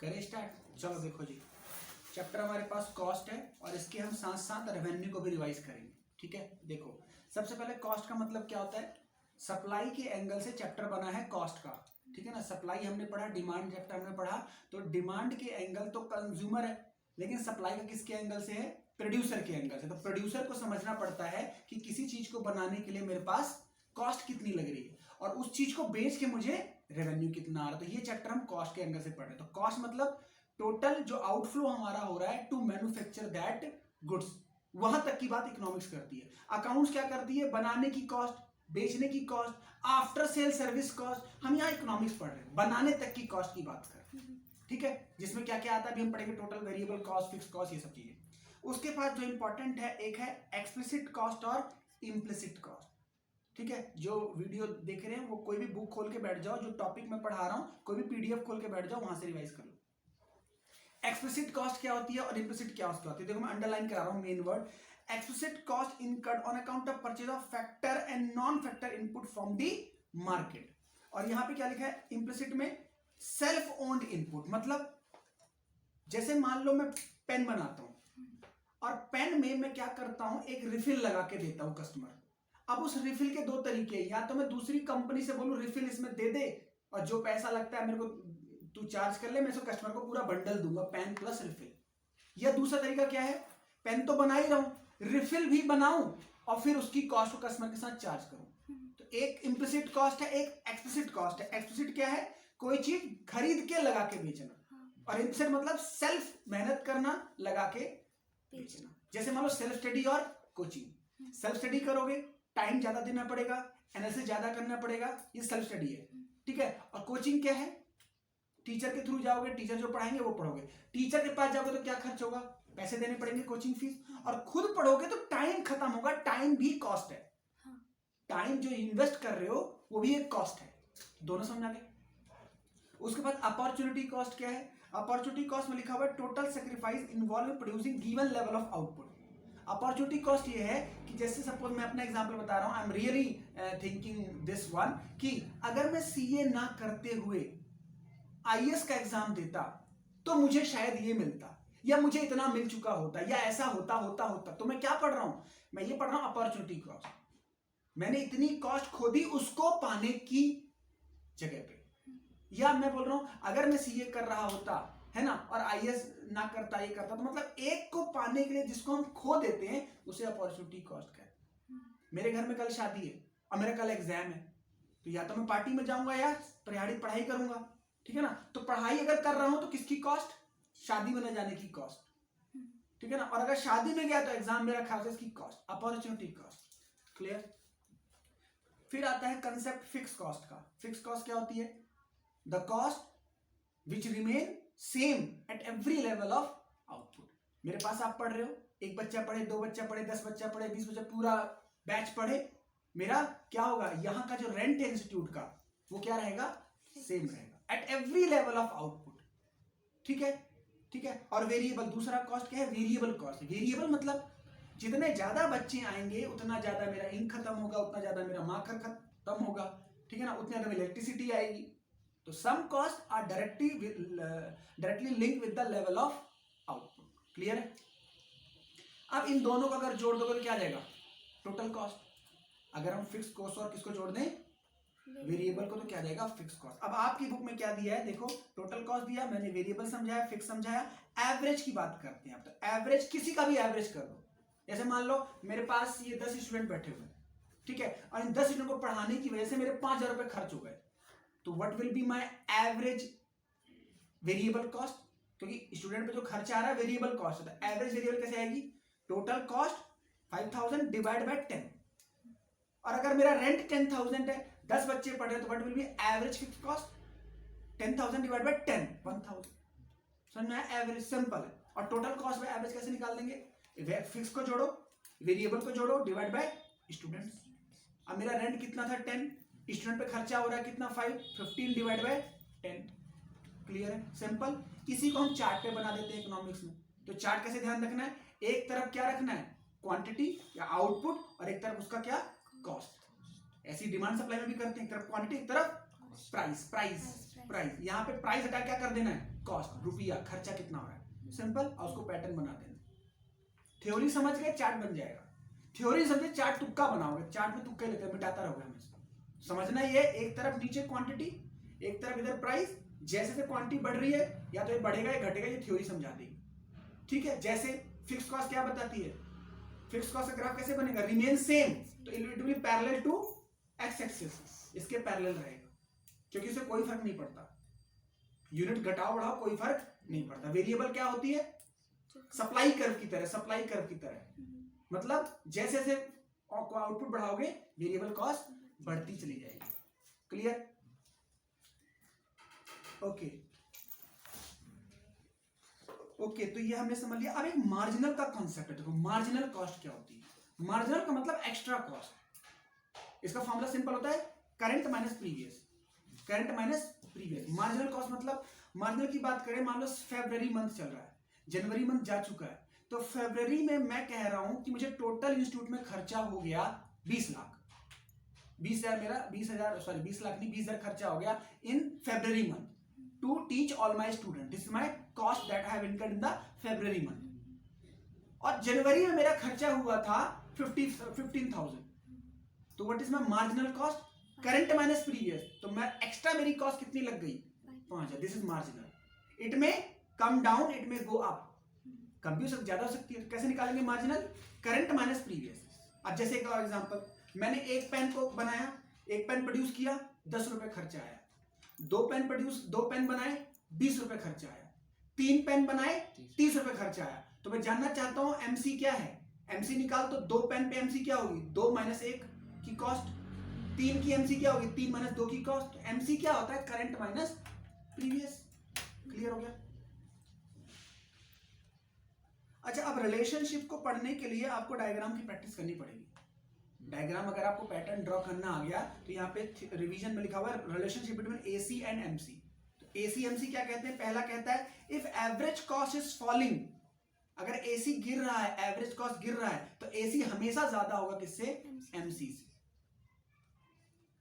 करें स्टार्ट। चलो देखो जी, चैप्टर हमारे पास कॉस्ट है और इसके हम साथ साथ रेवेन्यू को भी रिवाइज करेंगे। ठीक है, देखो सबसे पहले कॉस्ट का मतलब क्या होता है। सप्लाई के एंगल से चैप्टर बना है कॉस्ट का, ठीक है ना। सप्लाई हमने पढ़ा, डिमांड चैप्टर हमने पढ़ा, तो डिमांड के एंगल तो कंज्यूमर है, लेकिन सप्लाई का किसके एंगल से है, प्रोड्यूसर के एंगल से। तो प्रोड्यूसर को समझना पड़ता है कि किसी चीज को बनाने के लिए मेरे पास कॉस्ट कितनी लग रही है और उस चीज को बेच के मुझे रेवेन्यू कितना आ रहा है। तो ये चैप्टर हम कॉस्ट के एंगल से पढ़ रहे हैं। तो कॉस्ट मतलब टोटल जो आउटफ्लो हमारा हो रहा है टू मैन्युफैक्चर दैट गुड्स, वहां तक की बात इकोनॉमिक्स करती है। अकाउंट्स क्या करती है, बनाने की कॉस्ट, बेचने की cost, after sale service cost. हम यहाँ इकोनॉमिक्स पढ़ रहे हैं, बनाने तक की कॉस्ट की बात कर रहे हैं, ठीक है, जिसमें क्या क्या आता है अभी हम पढ़ेंगे, total variable cost, fix cost, ये सब चीजें। उसके बाद जो इंपॉर्टेंट है, एक है एक्सप्लिसिट कॉस्ट और इम्प्लिसिट कॉस्ट। ठीक है, जो वीडियो देख रहे हैं वो कोई भी बुक खोल के बैठ जाओ, जो टॉपिक मैं पढ़ा रहा हूं कोई भी पीडीएफ खोल के बैठ जाओ, वहां से रिवाइज कर लो। एक्सप्लिसिट कॉस्ट क्या होती है और इम्प्लिसिट क्या होती है। देखो मैं अंडरलाइन करा रहा हूं main word. Explicit cost incurred on account of purchase of factor and non factor input from the market. और यहां पे क्या लिखा है, इम्प्लिसिट में सेल्फ ओन्ड इनपुट। मतलब जैसे मान लो मैं पेन बनाता हूं और पेन में मैं क्या करता हूं, एक रिफिल लगा के देता हूं कस्टमर। अब उस रिफिल के दो तरीके, या तो मैं दूसरी कंपनी से बोलूं रिफिल इसमें दे दे और जो पैसा लगता है मेरे को तू चार्ज कर ले, मैं इसको कस्टमर को पूरा बंडल दूंगा, पेन प्लस रिफिल। या दूसरा तरीका क्या है, पेन तो बना ही रहा हूं, रिफिल भी बनाऊं और फिर उसकी कॉस्ट को कस्टमर के साथ चार्ज करूं। तो एक इम्प्लिसिट कॉस्ट है, एक एक्सप्लिसिट कॉस्ट है। एक्सप्लिसिट क्या है, कोई चीज खरीद के लगा के बेचना, और इम्प्लिसिट मतलब सेल्फ मेहनत करना, लगा के बेचना। जैसे मान लो सेल्फ स्टडी और कोचिंग। सेल्फ स्टडी करोगे, टाइम ज्यादा देना पड़ेगा, एनालिसिस ज्यादा करना पड़ेगा, ये सेल्फ स्टडी है, ठीक है। और कोचिंग क्या है, टीचर के थ्रू जाओगे, टीचर जो पढ़ाएंगे वो पढ़ोगे। टीचर के पास जाओगे तो क्या खर्च होगा, पैसे देने पड़ेंगे, कोचिंग फीस। और खुद पढ़ोगे तो टाइम खत्म होगा, टाइम भी कॉस्ट है। टाइम जो इन्वेस्ट कर रहे हो वो भी एक कॉस्ट है। दोनों समझ आ गए। उसके बाद अपॉर्चुनिटी कॉस्ट क्या है, अपॉर्चुनिटी कॉस्ट में लिखा हुआ है total sacrifice involve in producing given level of output. Opportunity cost ये है कि जैसे सपोज मैं अपना एग्जांपल बता रहा हूं, I am really thinking this one, कि अगर मैं सीए ना करते हुए आईएएस का एग्जाम देता तो मुझे शायद ये मिलता, या मुझे इतना मिल चुका होता, या ऐसा होता होता होता। तो मैं क्या पढ़ रहा हूं, मैं ये पढ़ रहा हूं अपॉर्चुनिटी कॉस्ट। मैंने इतनी कॉस्ट खोदी उसको पाने की जगह पे। या मैं बोल रहा हूं अगर मैं सीए कर रहा होता है ना और आईएएस ना करता, ये करता, तो मतलब एक को पाने के लिए जिसको हम खो देते हैं उसे अपॉर्चुनिटी कॉस्ट कहते हैं। मेरे घर में कल शादी है और मेरा कल एग्जाम है, तो या तो मैं पार्टी में जाऊंगा या पढ़ाई करूंगा, ठीक है ना। तो पढ़ाई अगर कर रहा हूं तो किसकी कॉस्ट, शादी में न जाने की कॉस्ट, ठीक है ना। और अगर शादी में गया तो एग्जाम मेरा खराब है, इसकी कॉस्ट, अपॉर्चुनिटी कॉस्ट। क्लियर। फिर आता है कंसेप्ट फिक्स कॉस्ट का। फिक्स कॉस्ट क्या होती है, the cost which remain same at every level of output. मेरे पास आप पढ़ रहे हो, एक बच्चा पढ़े, दो बच्चा पढ़े, 10 बच्चा पढ़े, 20 बच्चा, पूरा बैच पढ़े, मेरा क्या होगा, यहां का जो रेंट है इंस्टीट्यूट का वो क्या रहेगा, सेम रहेगा at every level of output, ठीक है, ठीक है। और वेरिएबल, दूसरा कॉस्ट क्या है, वेरिएबल कॉस्ट। वेरिएबल मतलब जितने ज्यादा बच्चे आएंगे उतना ज्यादा मेरा इंक खत्म होगा, उतना ज्यादा मेरा मार्कर खत्म होगा, ठीक है ना, उतनी ज्यादा इलेक्ट्रिसिटी आएगी। तो some cost are directly linked with the level of output. Clear है। अब इन दोनों को अगर जोड़ दोगे तो क्या आ जाएगा, टोटल कॉस्ट। अगर हम फिक्स कॉस्ट और किसको जोड़ दें, वेरिएबल को, तो क्या जाएगा, फिक्स कॉस्ट। अब आपकी बुक में क्या दिया है, देखो टोटल कॉस्ट दिया, मैंने वेरिएबल समझाया, फिक्स समझाया। एवरेज की बात करते हैं अब। तो एवरेज, किसी का भी एवरेज कर दो। जैसे मान लो मेरे पास ये 10 स्टूडेंट बैठे हुए, ठीक है, और इन 10 स्टूडेंट को पढ़ाने की वजह से मेरे 5,000 रुपए खर्च हो गए, तो what will be my average variable cost, क्योंकि स्टूडेंट पे जो खर्चा आ रहा है वेरिएबल कॉस्ट है। तो एवरेज वेरिएबल कैसे आएगी, टोटल कॉस्ट 5,000 डिवाइड बाय 10। और अगर मेरा रेंट 10,000 है, 10 बच्चे पढ़ रहे हैं, तो what will be average fix cost, 10,000 divide by 10, 1,000। समझ में आया, एवरेज सिंपल है। और टोटल कॉस्ट में एवरेज कैसे निकाल देंगे, फिक्स को जोड़ो, वेरिएबल को जोड़ो, डिवाइड बाय स्टूडेंट्स। अब मेरा रेंट कितना था, 10, स्टूडेंट पे खर्चा हो रहा है कितना, 5, 15 डिवाइड बाय 10। क्लियर है, सिंपल। इसी को हम चार्ट पे बना देते हैं इकोनॉमिक्स में। तो चार्ट कैसे ध्यान रखना है, एक तरफ क्या रखना है, क्वांटिटी या आउटपुट, और एक तरफ उसका क्या, कॉस्ट। ऐसी डिमांड सप्लाई में भी करते हैं, एक तरफ क्वांटिटी, एक तरफ प्राइस। प्राइस, यहाँ पे प्राइस हटा क्या कर देना है, कॉस्ट, रुपया, खर्चा कितना हो रहा है, सिंपल, और उसको पैटर्न बना देना। थ्योरी समझ गए, चार्ट बन जाएगा। थ्योरी समझे, चार्ट तुक्का बनाओगे, चार्ट में तुक्के लेकर मिटाता रहोगे हमेशा। समझना ये, एक तरफ नीचे क्वांटिटी, एक तरफ इधर प्राइस, जैसे जैसे क्वांटिटी बढ़ रही है या तो ये बढ़ेगा या घटेगा, ये थ्योरी समझा देगी, ठीक है। जैसे फिक्स कॉस्ट क्या बताती है, फिक्स कॉस्ट का ग्राफ कैसे बनेगा, रिमेन सेम, तो it will be parallel to X axis, इसके पैरेलल रहेगा, क्योंकि इससे कोई फर्क नहीं पड़ता, यूनिट घटाओ बढ़ाओ कोई फर्क नहीं पड़ता। वेरिएबल क्या होती है, सप्लाई कर्व की तरह, सप्लाई कर्व की तरह, मतलब जैसे जैसे आउटपुट बढ़ाओगे वेरिएबल कॉस्ट बढ़ती चली जाएगी। क्लियर, ओके ओके, तो ये हमने समझ लिया। अब एक मार्जिनल का कॉन्सेप्ट है, देखो मार्जिनल कॉस्ट क्या होती है। मार्जिनल का मतलब एक्स्ट्रा कॉस्ट, इसका फॉर्मूला सिंपल होता है, current minus previous, current minus previous. Marginal cost मतलब, मार्जिनल की बात करें, मान लो फरवरी मंथ चल रहा है, जनवरी मंथ जा चुका है, तो फरवरी में मैं कह रहा हूं कि मुझे टोटल इंस्टीट्यूट में खर्चा हो गया 20 लाख, 20,000 मेरा, 20,000 सॉरी 20 लाख नहीं 20,000 खर्चा हो गया in February month to teach all my student, this is my cost that I have incurred in the February month. और जनवरी में मेरा खर्चा हुआ था 15,000, तो what is my marginal cost, current minus previous, तो मैं एक्स्ट्रा मेरी कॉस्ट कितनी लग गई, 5,000, दिस इज मार्जिनल। इट में कम डाउन, इट में गो अप, कम भी हो सकती, ज्यादा हो सकती है। कैसे निकालेंगे मार्जिनल, करंट माइनस प्रीवियस। अब जैसे एक और एग्जांपल, मैंने एक पेन को बनाया, एक पेन प्रोड्यूस किया, 10 रुपए खर्चा आया, दो पेन बनाए 20 रुपए खर्चा आया, 3 पेन बनाए 30 रुपए खर्चा आया। तो मैं जानना चाहता हूं एमसी क्या है, एमसी निकाल, तो 2 पेन पे एमसी क्या होगी, 2 माइनस 1 की कॉस्ट, 3 की एमसी क्या होगी, 3 माइनस 2 की कॉस्ट। एमसी क्या होता है, करंट माइनस प्रीवियस। क्लियर हो गया। अच्छा, अब रिलेशनशिप को पढ़ने के लिए आपको डायग्राम की प्रैक्टिस करनी पड़ेगी। डायग्राम अगर आपको पैटर्न ड्रॉ करना आ गया, तो यहाँ पे रिवीजन में लिखा हुआ है relationship between AC and MC. तो एसी एमसी क्या कहते हैं, पहला कहता है if average cost is falling, अगर एसी गिर रहा है, एवरेज कॉस्ट गिर रहा है, तो एसी हमेशा ज्यादा होगा किससे, एमसी से।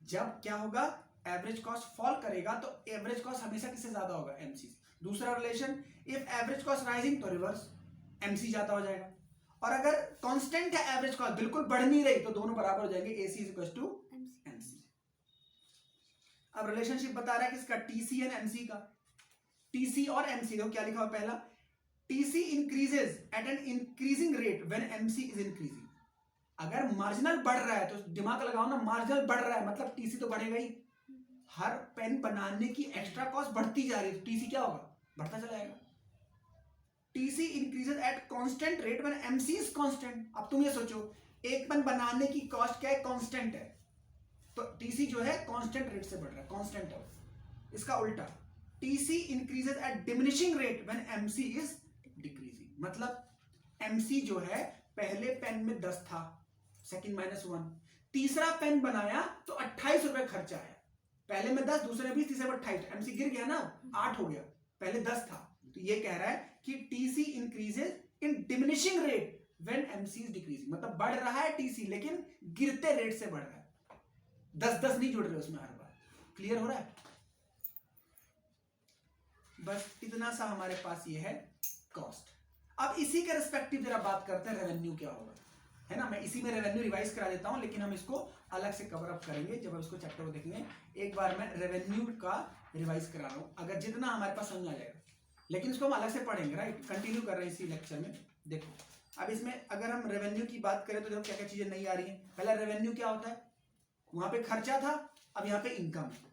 जब क्या होगा, एवरेज कॉस्ट फॉल करेगा, तो एवरेज कॉस्ट हमेशा किससे ज्यादा होगा, एमसी से। दूसरा relation, if average cost rising, तो रिवर्स, एमसी ज्यादा हो जाएगा। और अगर कांस्टेंट है एवरेज कॉस्ट, बिल्कुल बढ़ नहीं रही, तो दोनों बराबर हो जाएंगे, AC is equal to MC. अब रिलेशनशिप बता रहा है किसका, टीसी एंड एमसी का। टीसी और एमसी, देखो क्या लिखा हुआ पहला, TC increases at an increasing rate when MC is increasing. अगर मार्जिनल बढ़ रहा है, तो दिमाग लगाओ ना, मार्जिनल बढ़ रहा है मतलब टीसी तो बढ़ेगा ही। हर पेन बनाने की एक्स्ट्रा कॉस्ट बढ़ती जा रही है, तो टीसी क्या होगा, बढ़ता चला जाएगा। TC increases at constant rate when MC is constant. अब तुम ये सोचो, एक पेन बनाने की कॉस्ट क्या है, कांस्टेंट है, तो टीसी जो है कांस्टेंट रेट से बढ़ रहा है, कांस्टेंट है। इसका उल्टा, TC increases eight diminishing rate when MC is decreasing. मतलब एमसी जो है पहले पेन में 10 था, सेकंड -1, तीसरा पेन बनाया तो 28 रुपए खर्चा आया। पहले में 10, दूसरे में 20, तीसरे में 28, एमसी गिर गया ना, 8 हो गया, पहले 10 था। तो ये कह रहा है कि TC increases in diminishing rate when MC is decreasing, मतलब बढ़ रहा है टीसी लेकिन गिरते रेट से बढ़ रहा है, 10-10 नहीं जुड़ रहे उसमें हर बार। क्लियर हो रहा है। बस इतना सा हमारे पास ये है कॉस्ट। अब इसी के रिस्पेक्टिव जरा बात करते हैं रेवेन्यू क्या होगा, है ना। मैं इसी में रेवेन्यू रिवाइज करा देता हूं, लेकिन हम इसको अलग से कवर अप करेंगे जब हम इसको चैप्टर को देखेंगे। एक बार मैं रेवेन्यू का रिवाइज करा रहा हूं, अगर जितना हमारे पास समझ आ जाएगा, लेकिन इसको हम अलग से पढ़ेंगे, राइट। कंटिन्यू कर रहे हैं इसी लेक्चर में। देखो अब इसमें अगर हम रेवेन्यू की बात करें तो देखो क्या क्या चीजें नहीं आ रही हैं। पहला रेवेन्यू क्या होता है, वहां पे खर्चा था, अब यहाँ पे इनकम है।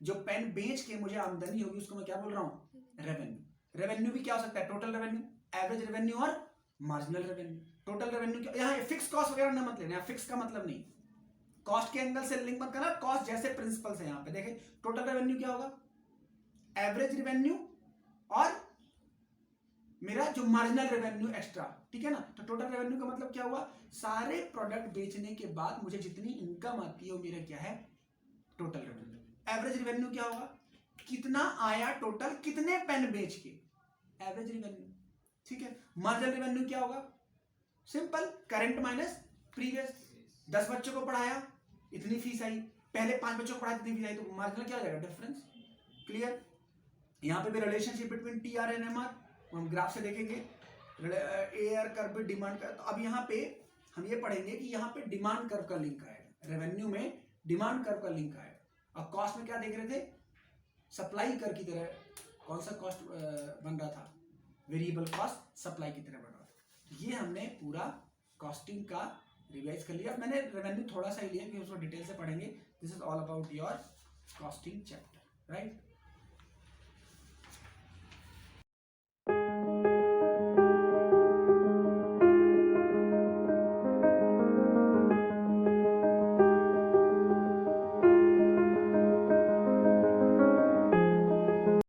जो पेन बेच के मुझे आमदनी होगी उसको मैं क्या बोल रहा हूँ, रेवेन्यू। रेवेन्यू भी क्या हो सकता है, टोटल रेवेन्यू, एवरेज रेवेन्यू और मार्जिनल रेवेन्यू। टोटल रेवेन्यू क्या, यहाँ फिक्स कॉस्ट वगैरह ना मत लेना, फिक्स का मतलब नहीं, कॉस्ट के एंगल से लिंक मत करना, कॉस्ट जैसे प्रिंसिपल से। यहाँ पे देखें टोटल रेवेन्यू क्या होगा, एवरेज रेवेन्यू और मेरा जो मार्जिनल रेवेन्यू एक्स्ट्रा, ठीक है ना। तो टोटल रेवेन्यू का मतलब क्या हुआ, सारे प्रोडक्ट बेचने के बाद मुझे जितनी इनकम आती है वो मेरा क्या है, टोटल रेवेन्यू। एवरेज रेवेन्यू क्या होगा, कितना आया टोटल कितने पेन बेच के, एवरेज रेवेन्यू, ठीक है। मार्जिनल रेवेन्यू क्या होगा, सिंपल, करंट माइनस प्रीवियस। 10 बच्चों को पढ़ाया, इतनी फीस आई, पहले 5 बच्चों को पढ़ाया, इतनी फीस आई, तो मार्जिनल क्या हो जाएगा, डिफरेंस। क्लियर? यहाँ पे भी relationship between T R and M R हम ग्राफ से देखेंगे, ए आर कर्व पे डिमांड का। तो अब यहाँ पे हम ये पढ़ेंगे कि यहाँ पे डिमांड कर्व का लिंक आएगा, रेवेन्यू में डिमांड कर्व का लिंक आएगा। और कॉस्ट में क्या देख रहे थे, सप्लाई कर्व की तरह कौन सा कॉस्ट बन रहा था, वेरिएबल कॉस्ट सप्लाई की तरह बन रहा था। तो ये हमने पूरा कॉस्टिंग का रिवाइज कर लिया। मैंने रेवेन्यू थोड़ा सा ही लिया क्योंकि उसको डिटेल से पढ़ेंगे। This is all about your costing chapter, right.